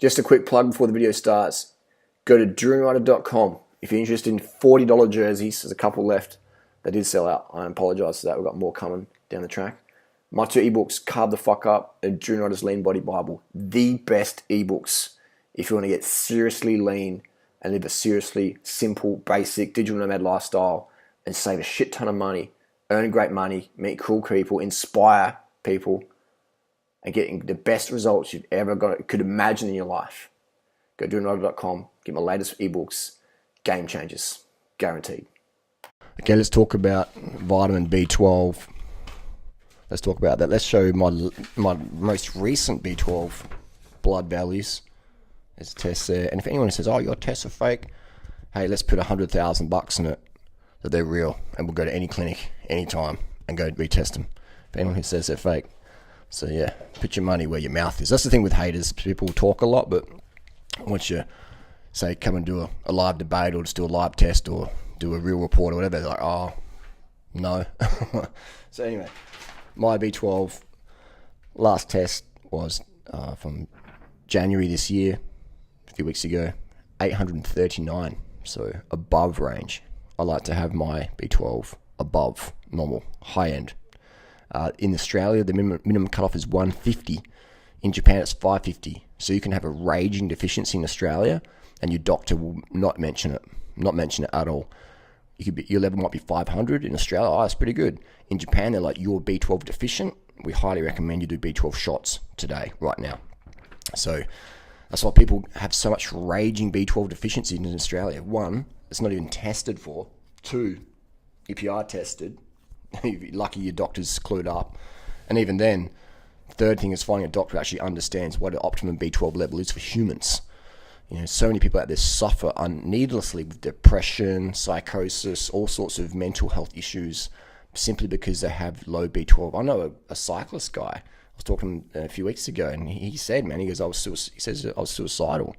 Just a quick plug before the video starts. Go to Durianriders.com if you're interested in $40 jerseys. There's a couple left. They did sell out. I apologise for that. We've got more coming down the track. My 2 ebooks, Carb the Fuck Up and Durianriders Lean Body Bible. The best ebooks if you want to get seriously lean and live a seriously simple, basic, digital nomad lifestyle and save a shit ton of money, earn great money, meet cool people, inspire people, and getting the best results you've ever could imagine in your life. Go to Durianriders.com, get my latest ebooks. Game changers. Guaranteed. Okay, let's talk about vitamin B12. Let's talk about that. Let's show my most recent B12 blood values. There's a test there. And if anyone says, oh, your tests are fake, hey, let's put $100,000 in it that they're real. And we'll go to any clinic, anytime, and go retest them. If anyone who says they're fake. So yeah, put your money where your mouth is. That's the thing with haters. People talk a lot, but once you say come and do a live debate or just do a live test or do a real report or whatever, they're like, oh, no. So anyway, my B12 last test was from January this year, a few weeks ago, 839, so above range. I like to have my B12 above normal, high end. In Australia, the minimum cutoff is 150. In Japan, it's 550. So you can have a raging deficiency in Australia, and your doctor will not mention it at all. Your level might be 500 in Australia. Oh, that's pretty good. In Japan, they're like, you're B12 deficient. We highly recommend you do B12 shots today, right now. So that's why people have so much raging B12 deficiency in Australia. 1, it's not even tested for. 2, if you are tested, you're lucky your doctor's clued up. And even then, third thing is finding a doctor who actually understands what an optimum B12 level is for humans. You know, so many people out there suffer needlessly with depression, psychosis, all sorts of mental health issues simply because they have low B12. I know a cyclist guy. I was talking a few weeks ago, and he said, man, he goes, I was suicidal.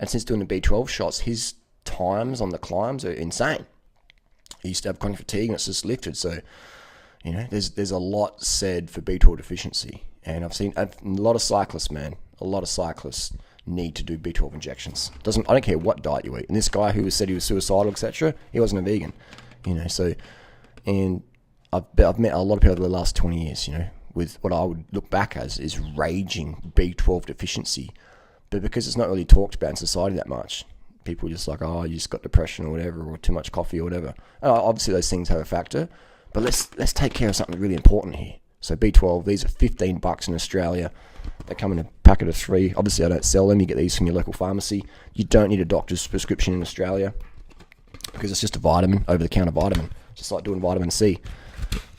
And since doing the B12 shots, his times on the climbs are insane. He used to have chronic fatigue, and it's just lifted. So, you know, there's a lot said for B12 deficiency. And I've seen a lot of cyclists, man, need to do B12 injections. I don't care what diet you eat. And this guy who said he was suicidal, etc., he wasn't a vegan, you know. So, and I've met a lot of people over the last 20 years, you know, with what I would look back as is raging B12 deficiency, but because it's not really talked about in society that much, people are just like, oh, you just got depression or whatever, or too much coffee or whatever. And obviously those things have a factor, but let's take care of something really important here. So B12, these are $15 in Australia. They come in a packet of 3. Obviously, I don't sell them. You get these from your local pharmacy. You don't need a doctor's prescription in Australia because it's just a vitamin, over-the-counter vitamin, just like doing vitamin C.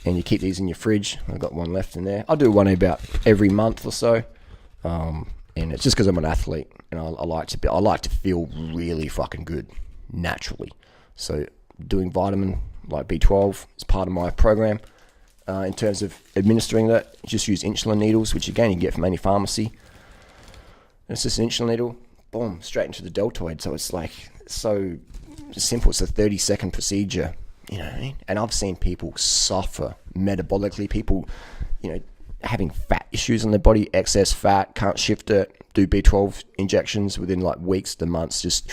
And you keep these in your fridge. I've got one left in there. I'll do one about every month or so, and it's just because I'm an athlete and I like to feel really fucking good naturally. So doing vitamin like B12 is part of my program. In terms of administering that, just use insulin needles, which again you can get from any pharmacy. And it's just an insulin needle, boom, straight into the deltoid. So it's like so simple. It's a 30-second procedure, you know what I mean? And I've seen people suffer metabolically. People, you know, having fat issues on their body, excess fat, can't shift it. Do B12 injections within like weeks to months, just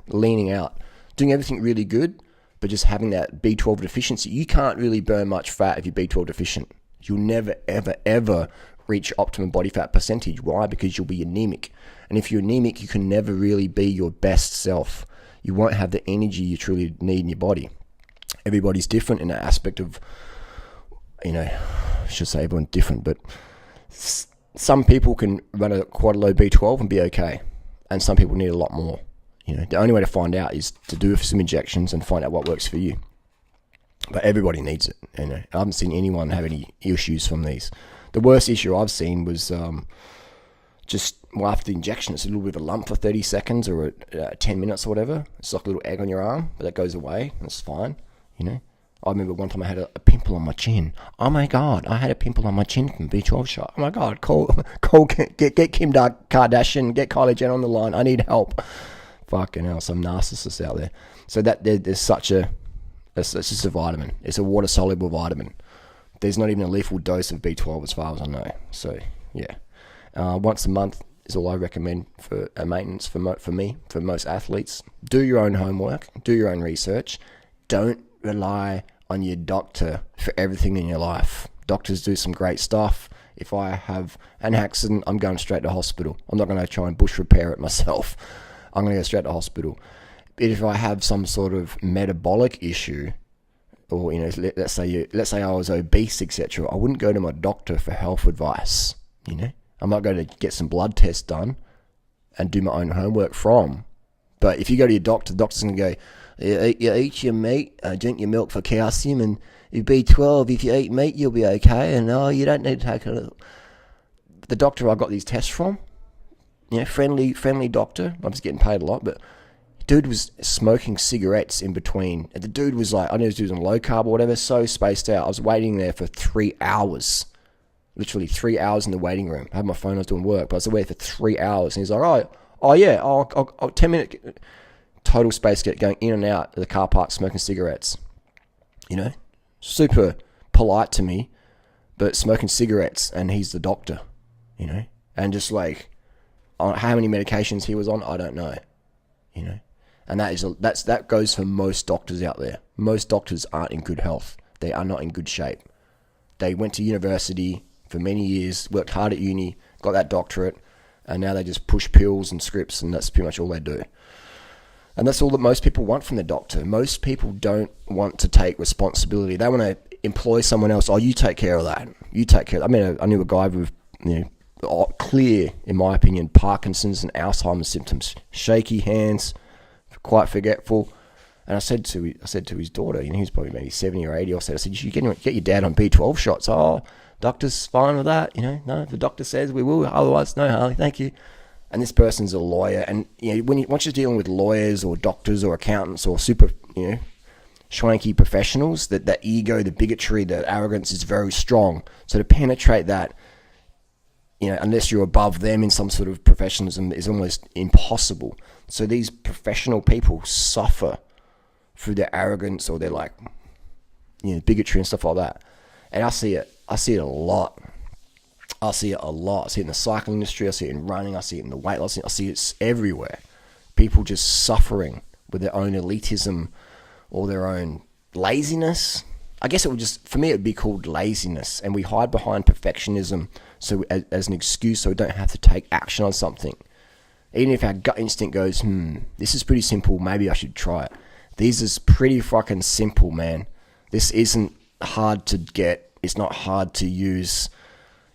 leaning out, doing everything really good. But just having that B12 deficiency, you can't really burn much fat if you're B12 deficient. You'll never, ever, ever reach optimum body fat percentage. Why? Because you'll be anemic. And if you're anemic, you can never really be your best self. You won't have the energy you truly need in your body. Everybody's different in that aspect of, you know, I should say everyone's different, but some people can run quite a low B12 and be okay. And some people need a lot more. You know, the only way to find out is to do some injections and find out what works for you. But everybody needs it. You know, I haven't seen anyone have any issues from these. The worst issue I've seen was just after the injection, it's a little bit of a lump for 30 seconds or 10 minutes or whatever. It's like a little egg on your arm, but that goes away and it's fine. You know, I remember one time I had a pimple on my chin. Oh my God, I had a pimple on my chin from B12 shot. Oh my God, get Kim Kardashian, get Kylie Jenner on the line. I need help. Fucking hell, some narcissists out there. So that there's such it's just a vitamin. It's a water-soluble vitamin. There's not even a lethal dose of B12 as far as I know. So, yeah. Once a month, is all I recommend for a maintenance for me, for most athletes. Do your own homework, do your own research. Don't rely on your doctor for everything in your life. Doctors do some great stuff. If I have an accident, I'm going straight to hospital. I'm not going to try and bush repair it myself. I'm going to go straight to hospital. But if I have some sort of metabolic issue, or let's say I was obese, etc., I wouldn't go to my doctor for health advice. I might go to get some blood tests done and do my own homework from. But if you go to your doctor, the doctor's going to go, you eat your meat, drink your milk for calcium, and your B12, if you eat meat, you'll be okay. And you don't need to take it. The doctor I got these tests from, friendly doctor. I'm just getting paid a lot, but dude was smoking cigarettes in between. The dude was like, I know he was on low carb or whatever, so spaced out. I was waiting there for 3 hours. Literally 3 hours in the waiting room. I had my phone, I was doing work, but I was away for 3 hours. And he's like, I'll 10 minute total space going in and out of the car park smoking cigarettes. Super polite to me, but smoking cigarettes, and he's the doctor, and just like, how many medications he was on, I don't know, and that goes for most doctors out there. Most doctors aren't in good health. They are not in good shape. They went to university for many years, worked hard at uni, got that doctorate, and now they just push pills and scripts, and that's pretty much all they do. And that's all that most people want from their doctor. Most people don't want to take responsibility. They want to employ someone else. Oh, you take care of that. You take care of that. I mean, I knew a guy with, clear, in my opinion, Parkinson's and Alzheimer's symptoms. Shaky hands, quite forgetful. And I said to his daughter, he was probably maybe 70 or 80. I said, you should get your dad on B12 shots. Oh, doctor's fine with that. No, if the doctor says we will. Otherwise, no, Harley, thank you. And this person's a lawyer, and once you're dealing with lawyers or doctors or accountants or super, schwanky professionals, that ego, the bigotry, the arrogance is very strong. So to penetrate that, unless you're above them in some sort of professionalism, is almost impossible. So these professional people suffer through their arrogance or their bigotry and stuff like that. And I see it a lot. I see it a lot. I see it in the cycling industry. I see it in running. I see it in the weight loss. I see it everywhere. People just suffering with their own elitism or their own laziness. I guess for me, it would be called laziness. And we hide behind perfectionism as an excuse so we don't have to take action on something. Even if our gut instinct goes, this is pretty simple, maybe I should try it. This is pretty fucking simple, man. This isn't hard to get. It's not hard to use.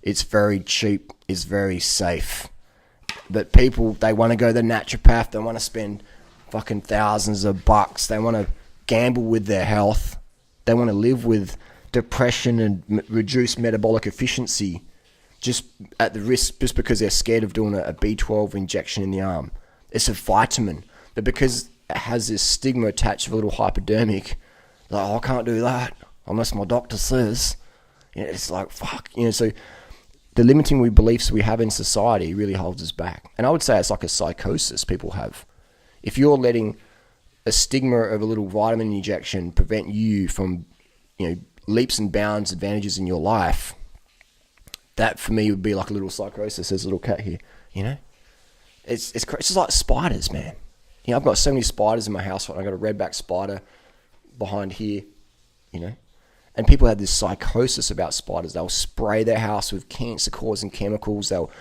It's very cheap. It's very safe. But people, they want to go the naturopath. They want to spend fucking thousands of bucks. They want to gamble with their health. They want to live with depression and reduced metabolic efficiency just at the risk, just because they're scared of doing a B12 injection in the arm. It's a vitamin. But because it has this stigma attached of a little hypodermic, I can't do that unless my doctor says. It's like, fuck. So the limiting beliefs we have in society really holds us back. And I would say it's like a psychosis people have. If you're letting a stigma of a little vitamin injection prevent you from, leaps and bounds advantages in your life, that for me would be like a little psychosis. There's a little cat here, It's just like spiders, man. I've got so many spiders in my house. I've got a redback spider behind here, And people have this psychosis about spiders. They'll spray their house with cancer-causing chemicals. There'll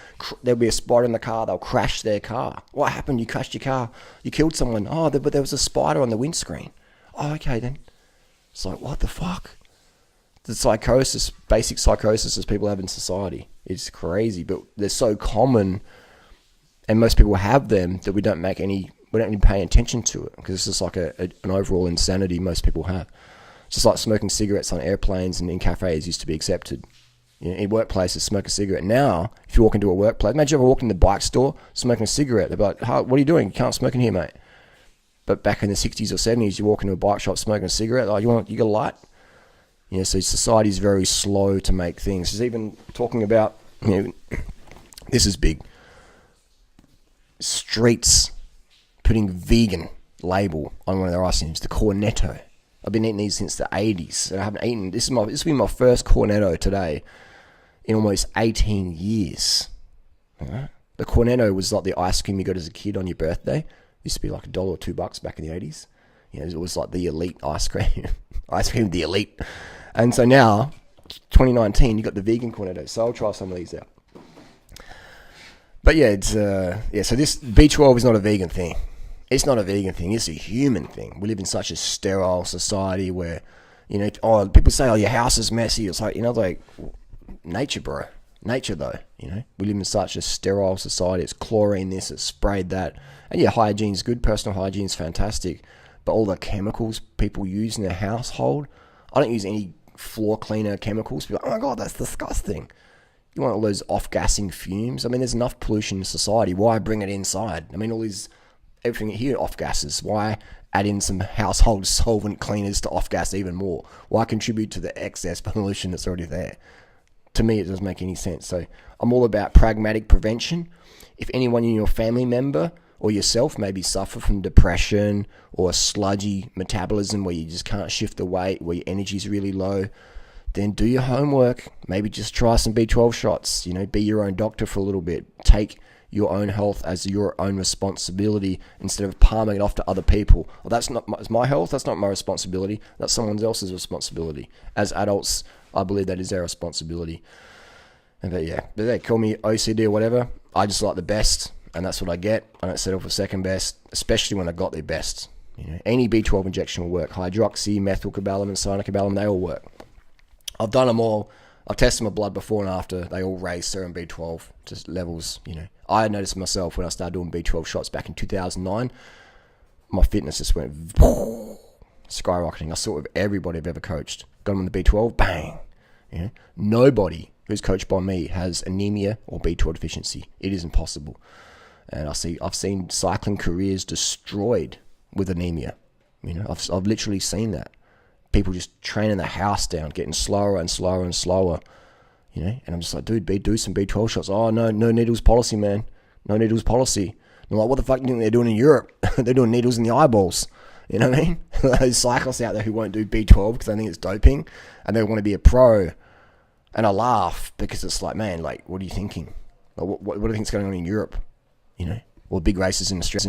be a spider in the car. They'll crash their car. What happened? You crashed your car. You killed someone. Oh, but there was a spider on the windscreen. Oh, okay then. It's like, what the fuck? The psychosis, basic psychosis people have in society. It's crazy, but they're so common, and most people have them that we don't even pay attention to it because it's just like an overall insanity most people have. Just like smoking cigarettes on airplanes and in cafes used to be accepted. In workplaces, smoke a cigarette. Now, if you walk into a workplace, imagine if I walked in the bike store smoking a cigarette. They're like, what are you doing? You can't smoke in here, mate. But back in the 60s or 70s, you walk into a bike shop smoking a cigarette. Like, you got a light? So society is very slow to make things. There's even talking about, this is big. Streets putting vegan label on one of their ice creams, the Cornetto. I've been eating these since the 80s, and I haven't eaten. This will be my first Cornetto today in almost 18 years. Right? The Cornetto was like the ice cream you got as a kid on your birthday. It used to be like $1 or $2 back in the 80s. You know, it was like the elite ice cream. Ice cream, the elite. And so now, 2019, you got the vegan Cornetto. So I'll try some of these out. But yeah, it's so this B12 is not a vegan thing. It's not a vegan thing. It's a human thing. We live in such a sterile society where, you know, people say, your house is messy. It's like, like nature, bro. Nature, though, we live in such a sterile society. It's chlorine this, it's sprayed that. And yeah, hygiene's good. Personal hygiene's fantastic. But all the chemicals people use in their household, I don't use any floor cleaner chemicals. People are like, oh my God, that's disgusting. You want all those off-gassing fumes? I mean, there's enough pollution in society. Why bring it inside? I mean, everything here off-gasses. Why add in some household solvent cleaners to off-gas even more? Why contribute to the excess pollution that's already there? To me, it doesn't make any sense. So I'm all about pragmatic prevention. If anyone in your family member or yourself maybe suffer from depression or a sludgy metabolism where you just can't shift the weight, where your energy's really low, then do your homework. Maybe just try some B12 shots. Be your own doctor for a little bit. Take your own health as your own responsibility instead of palming it off to other people. Well, that's not my health. That's not my responsibility. That's someone else's responsibility. As adults, I believe that is our responsibility. But they call me OCD or whatever. I just like the best, and that's what I get. I don't settle for second best, especially when I got the best. Any B12 injection will work. Hydroxy, methylcobalamin, and cyanocobalamin, they all work. I've done them all. I've tested my blood before and after. They all raise serum B12 to levels, I noticed myself when I started doing B12 shots back in 2009, my fitness just went skyrocketing. I saw it with everybody I've ever coached. Got them on the B12, bang. Nobody who's coached by me has anemia or B12 deficiency. It is impossible. And I've seen cycling careers destroyed with anemia. I've literally seen that. People just training the house down, getting slower and slower and slower, and I'm just like, dude, do some B12 shots. Oh, no needles policy, man. No needles policy. And I'm like, what the fuck do you think they're doing in Europe? They're doing needles in the eyeballs. You know what I mean? Those cyclists out there who won't do B12 because they think it's doping and they want to be a pro. And I laugh because it's like, man, like, what are you thinking? Like, what do you think's going on in Europe? Well, big races in the stress.